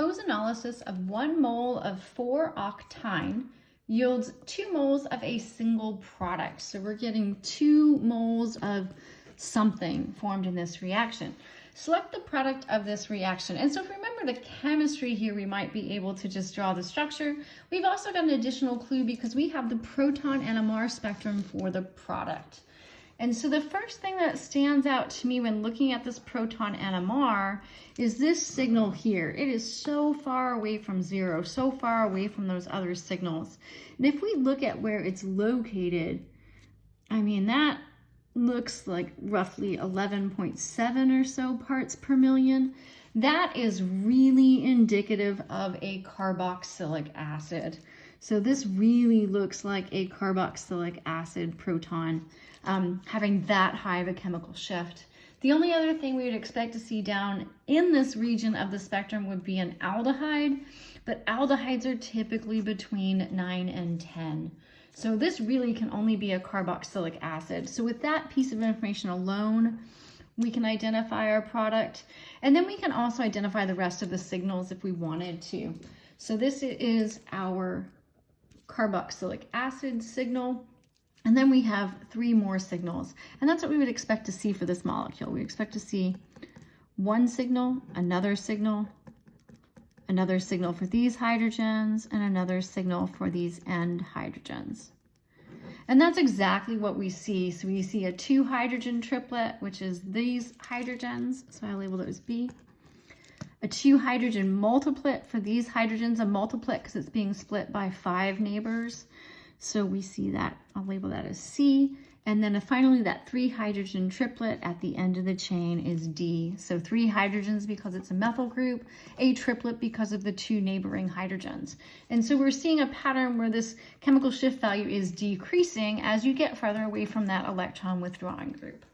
Ozonolysis of 1 mole of 4-octine yields 2 moles of a single product. So we're getting 2 moles of something formed in this reaction. Select the product of this reaction. And so if we remember the chemistry here, we might be able to just draw the structure. We've also got an additional clue because we have the proton NMR spectrum for the product. And so the first thing that stands out to me when looking at this proton NMR is this signal here. It is so far away from 0, so far away from those other signals. And if we look at where it's located, I mean, that looks like roughly 11.7 or so parts per million. That is really indicative of a carboxylic acid. So this really looks like a carboxylic acid proton having that high of a chemical shift. The only other thing we would expect to see down in this region of the spectrum would be an aldehyde, but aldehydes are typically between 9 and 10. So this really can only be a carboxylic acid. So with that piece of information alone, we can identify our product, and then we can also identify the rest of the signals if we wanted to. So this is our carboxylic acid signal. And then we have 3 more signals. And that's what we would expect to see for this molecule. We expect to see one signal, another signal for these hydrogens, and another signal for these end hydrogens. And that's exactly what we see. So we see a 2-hydrogen triplet, which is these hydrogens. So I label those B. A 2-hydrogen multiplet for these hydrogens, a multiplet because it's being split by 5 neighbors. So we see that, I'll label that as C. And then finally that 3-hydrogen triplet at the end of the chain is D. So 3 hydrogens because it's a methyl group, a triplet because of the 2 neighboring hydrogens. And so we're seeing a pattern where this chemical shift value is decreasing as you get farther away from that electron withdrawing group.